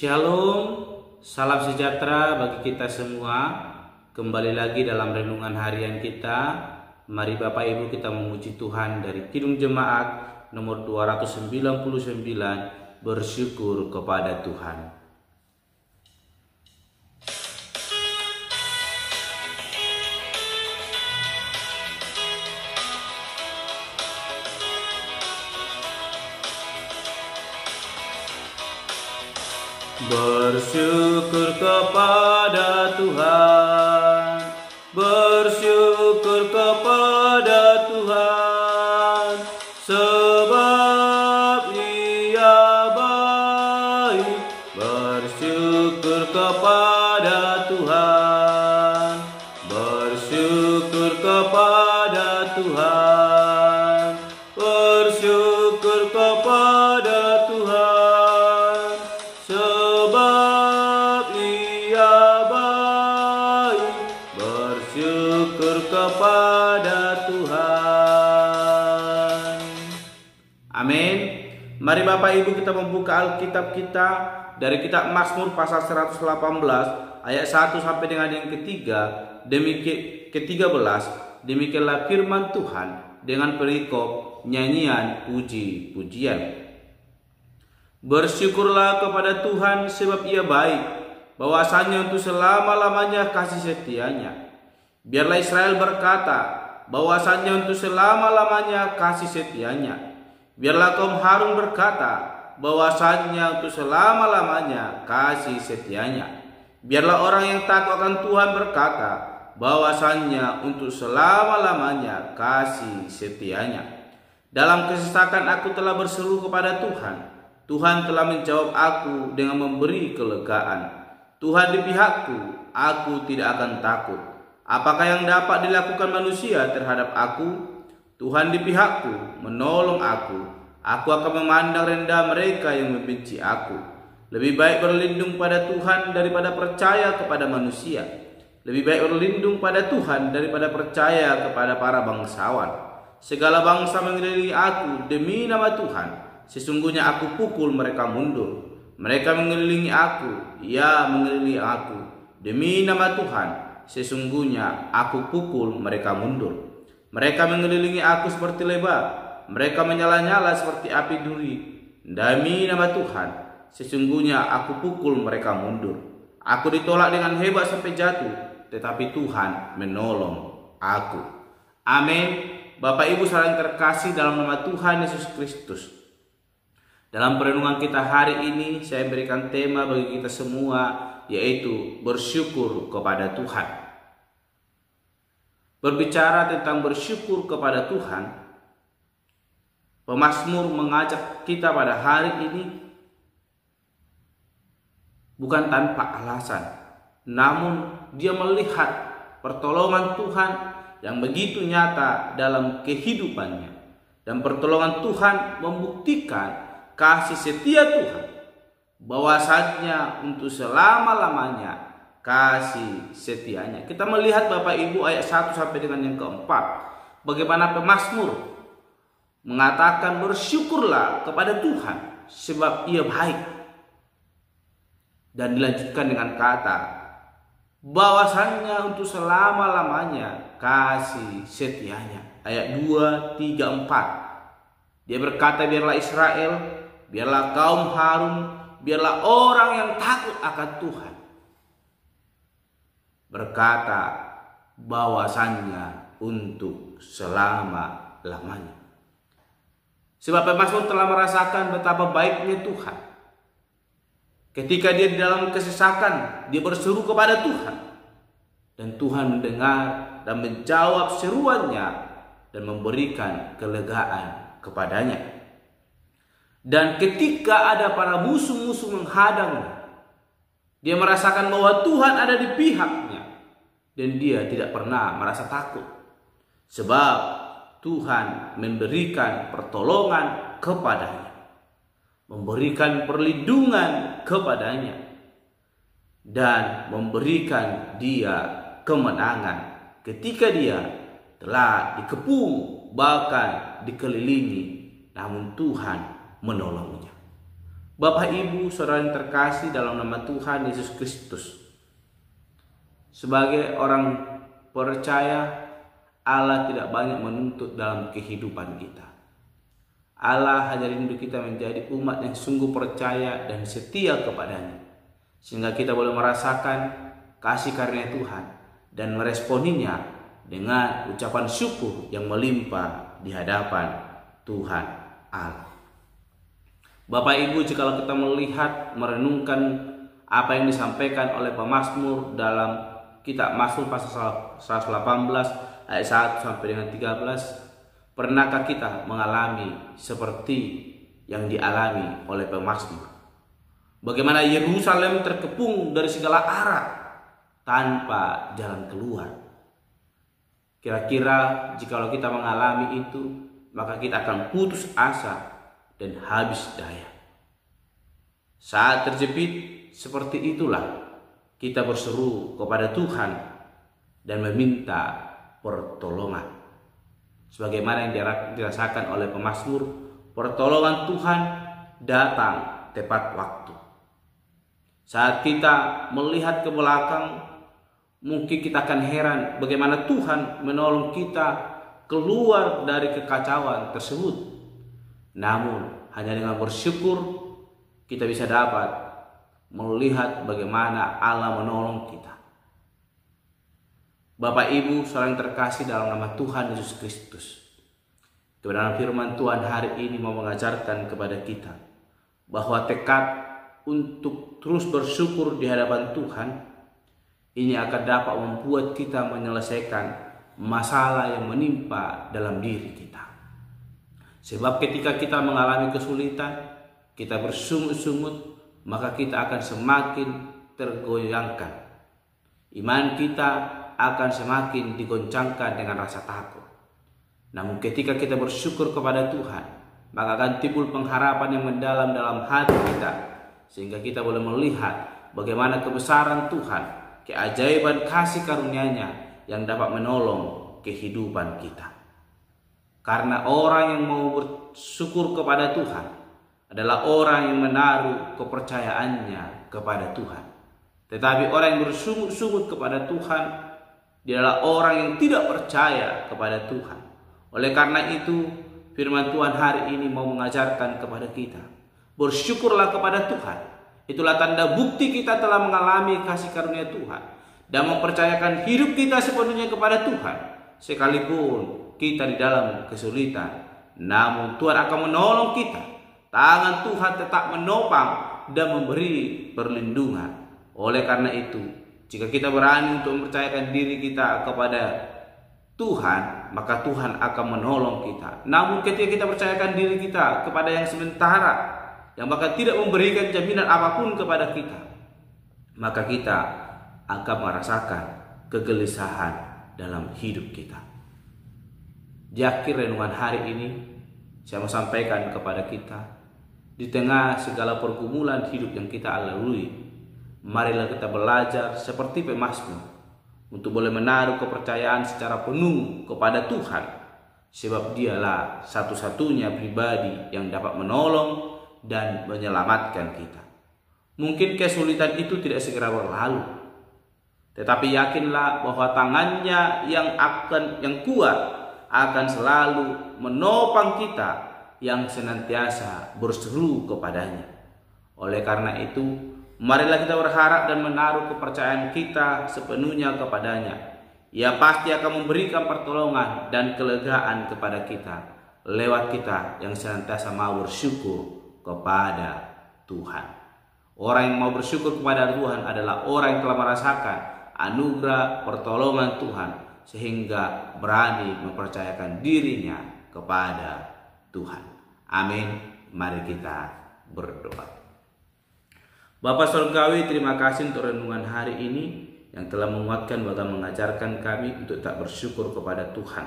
Shalom, salam sejahtera bagi kita semua. Kembali lagi dalam renungan harian kita. Mari Bapak Ibu kita memuji Tuhan dari Kidung Jemaat nomor 299, bersyukur kepada Tuhan. Bersyukur kepada Tuhan, bersyukur kepada Tuhan, sebab Ia baik. Bersyukur kepada Tuhan, bersyukur kepada Tuhan, bersyukur kepada Tuhan. Sebab Ia baik, bersyukur kepada Tuhan. Amin. Mari Bapak Ibu kita membuka Alkitab kita dari kitab Mazmur pasal 118 ayat 1 sampai dengan yang ke-13. Demikianlah firman Tuhan dengan perikop nyanyian puji-pujian. Bersyukurlah kepada Tuhan sebab Ia baik, bahwasanya untuk selama-lamanya kasih setianya. Biarlah Israel berkata, bahwasanya untuk selama-lamanya kasih setianya. Biarlah kaum Harun berkata, bahwasanya untuk selama-lamanya kasih setianya. Biarlah orang yang takut akan Tuhan berkata, bahwasanya untuk selama-lamanya kasih setianya. Dalam kesesakan aku telah berseru kepada Tuhan. Tuhan telah menjawab aku dengan memberi kelegaan. Tuhan di pihakku, aku tidak akan takut. Apakah yang dapat dilakukan manusia terhadap aku? Tuhan di pihakku, menolong aku. Aku akan memandang rendah mereka yang membenci aku. Lebih baik berlindung pada Tuhan daripada percaya kepada manusia. Lebih baik berlindung pada Tuhan daripada percaya kepada para bangsawan. Segala bangsa mengelilingi aku demi nama Tuhan. Sesungguhnya aku pukul mereka mundur. Mereka mengelilingi aku, ya mengelilingi aku. Demi nama Tuhan, sesungguhnya aku pukul mereka mundur. Mereka mengelilingi aku seperti lebah. Mereka menyala-nyala seperti api duri. Demi nama Tuhan, sesungguhnya aku pukul mereka mundur. Aku ditolak dengan hebat sampai jatuh, tetapi Tuhan menolong aku. Amin. Bapak Ibu saudara yang terkasih dalam nama Tuhan Yesus Kristus. Dalam perenungan kita hari ini, saya berikan tema bagi kita semua, yaitu bersyukur kepada Tuhan. Berbicara tentang bersyukur kepada Tuhan, pemazmur mengajak kita pada hari ini bukan tanpa alasan, namun dia melihat pertolongan Tuhan yang begitu nyata dalam kehidupannya. Dan pertolongan Tuhan membuktikan kasih setia Tuhan, bahwasanya untuk selama-lamanya kasih setianya. Kita melihat Bapak Ibu ayat 1 sampai dengan yang ke-4, bagaimana pemazmur mengatakan bersyukurlah kepada Tuhan sebab Ia baik. Dan dilanjutkan dengan kata bahwasanya untuk selama-lamanya kasih setianya. Ayat 2, 3, 4. Dia berkata, biarlah Israel, biarlah kaum Harun, biarlah orang yang takut akan Tuhan berkata bahwasannya untuk selama-lamanya. Sebab pemazmur telah merasakan betapa baiknya Tuhan. Ketika dia di dalam kesesakan, dia berseru kepada Tuhan. Dan Tuhan mendengar dan menjawab seruannya dan memberikan kelegaan kepadanya. Dan ketika ada para musuh-musuh menghadangnya, dia merasakan bahwa Tuhan ada di pihaknya. Dan dia tidak pernah merasa takut. Sebab Tuhan memberikan pertolongan kepadanya. Memberikan perlindungan kepadanya. Dan memberikan dia kemenangan ketika dia telah dikepung, bahkan dikelilingi, namun Tuhan menolongnya. Bapak, Ibu, saudara yang terkasih dalam nama Tuhan Yesus Kristus, sebagai orang percaya, Allah tidak banyak menuntut dalam kehidupan kita. Allah hanya rindu kita menjadi umat yang sungguh percaya dan setia kepadanya, sehingga kita boleh merasakan kasih karunia Tuhan dan meresponinya dengan ucapan syukur yang melimpah di hadapan Tuhan Allah. Bapak Ibu, jikalau kita melihat, merenungkan apa yang disampaikan oleh pemazmur dalam kitab Mazmur pasal 118 ayat 1 sampai dengan 13, pernahkah kita mengalami seperti yang dialami oleh pemazmur? Bagaimana Yerusalem terkepung dari segala arah tanpa jalan keluar. Kira-kira jikalau kita mengalami itu, maka kita akan putus asa dan habis daya. Saat terjepit seperti itulah kita berseru kepada Tuhan dan meminta pertolongan. Sebagaimana yang dirasakan oleh pemazmur, pertolongan Tuhan datang tepat waktu. Saat kita melihat ke belakang, mungkin kita akan heran bagaimana Tuhan menolong kita keluar dari kekacauan tersebut. Namun hanya dengan bersyukur kita bisa dapat melihat bagaimana Allah menolong kita. Bapak, Ibu, saudara yang terkasih dalam nama Tuhan Yesus Kristus, kebenaran firman Tuhan hari ini mau mengajarkan kepada kita bahwa tekad untuk terus bersyukur di hadapan Tuhan ini akan dapat membuat kita menyelesaikan masalah yang menimpa dalam diri kita. Sebab ketika kita mengalami kesulitan, kita bersungut-sungut, maka kita akan semakin tergoyangkan. Iman kita akan semakin digoncangkan dengan rasa takut. Namun ketika kita bersyukur kepada Tuhan, maka akan timbul pengharapan yang mendalam dalam hati kita, sehingga kita boleh melihat bagaimana kebesaran Tuhan, keajaiban kasih karunia-Nya yang dapat menolong kehidupan kita. Karena orang yang mau bersyukur kepada Tuhan adalah orang yang menaruh kepercayaannya kepada Tuhan. Tetapi orang yang bersungut-sungut kepada Tuhan, dia adalah orang yang tidak percaya kepada Tuhan. Oleh karena itu, firman Tuhan hari ini mau mengajarkan kepada kita, bersyukurlah kepada Tuhan. Itulah tanda bukti kita telah mengalami kasih karunia Tuhan dan mempercayakan hidup kita sepenuhnya kepada Tuhan. Sekalipun kita di dalam kesulitan, namun Tuhan akan menolong kita. Tangan Tuhan tetap menopang dan memberi perlindungan. Oleh karena itu, jika kita berani untuk mempercayakan diri kita kepada Tuhan, maka Tuhan akan menolong kita. Namun ketika kita percayakan diri kita kepada yang sementara, yang bahkan tidak memberikan jaminan apapun kepada kita, maka kita akan merasakan kegelisahan dalam hidup kita. Di akhir renungan hari ini, saya mau sampaikan kepada kita, di tengah segala pergumulan hidup yang kita lalui, marilah kita belajar seperti pemazmur untuk boleh menaruh kepercayaan secara penuh kepada Tuhan, sebab Dialah satu-satunya pribadi yang dapat menolong dan menyelamatkan kita. Mungkin kesulitan itu tidak segera berlalu, tetapi yakinlah bahwa tangannya yang kuat akan selalu menopang kita yang senantiasa berseru kepadanya. Oleh karena itu, marilah kita berharap dan menaruh kepercayaan kita sepenuhnya kepadanya. Ia pasti akan memberikan pertolongan dan kelegaan kepada kita lewat kita yang senantiasa mau bersyukur kepada Tuhan. Orang yang mau bersyukur kepada Tuhan adalah orang yang telah merasakan anugerah pertolongan Tuhan, sehingga berani mempercayakan dirinya kepada Tuhan. Amin. Mari kita berdoa. Bapa Surgawi, terima kasih untuk renungan hari ini yang telah menguatkan bahkan mengajarkan kami untuk tak bersyukur kepada Tuhan.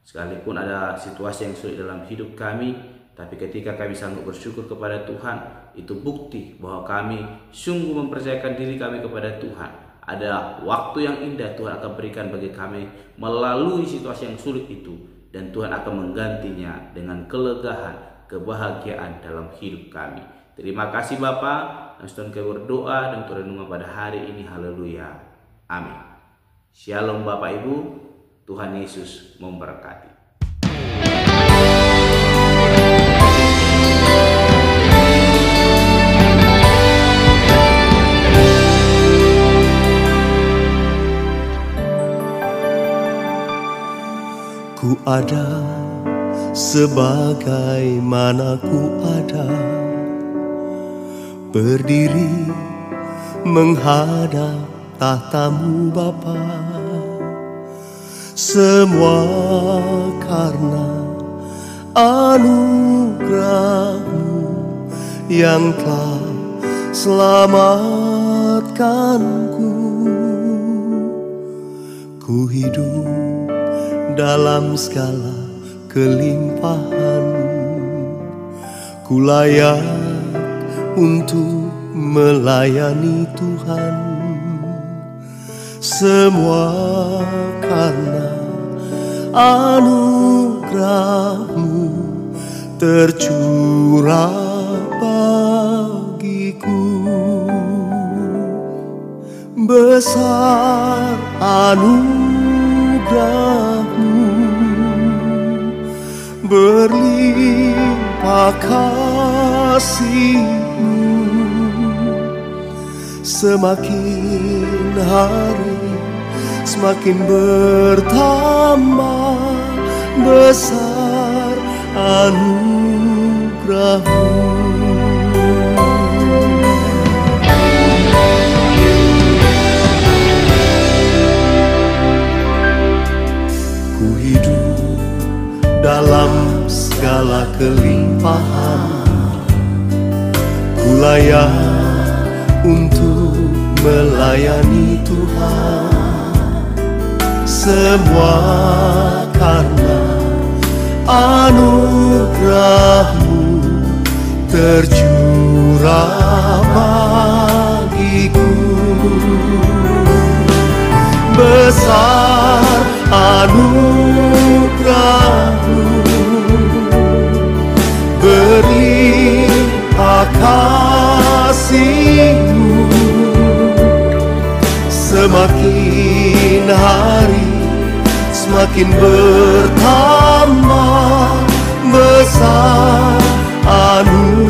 Sekalipun ada situasi yang sulit dalam hidup kami, tapi ketika kami sanggup bersyukur kepada Tuhan, itu bukti bahwa kami sungguh mempercayakan diri kami kepada Tuhan. Ada waktu yang indah Tuhan akan berikan bagi kami melalui situasi yang sulit itu, dan Tuhan akan menggantinya dengan kelegaan, kebahagiaan dalam hidup kami. Terima kasih Bapa, dan Tuhan kami berdoa dan renungan pada hari ini. Haleluya. Amin. Shalom Bapak Ibu, Tuhan Yesus memberkati. Ku ada sebagaimana ku ada, berdiri menghadap tahta-Mu Bapa. Semua karena anugerah-Mu yang telah selamatkanku. Ku hidup dalam segala kelimpahan, ku layak untuk melayani Tuhan. Semua karena anugerah-Mu tercurah bagiku. Besar anugerah-Mu, berlimpah kasih-Mu. Semakin hari semakin bertambah besar anugerah-Mu. Ku hidup dalam segala kelimpahan, ku layak untuk melayani Tuhan. Semua karena anugerah-Mu tercurah bagiku. Besar anugerah-Mu, berlimpah kasih-Mu. Semakin hari semakin bertambah besar anugerah-Mu.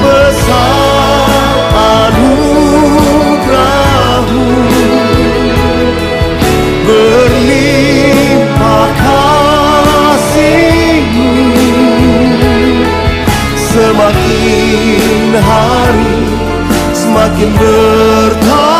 Besar anugerah-Mu, berlimpah kasih-Mu. Semakin hari semakin bertambah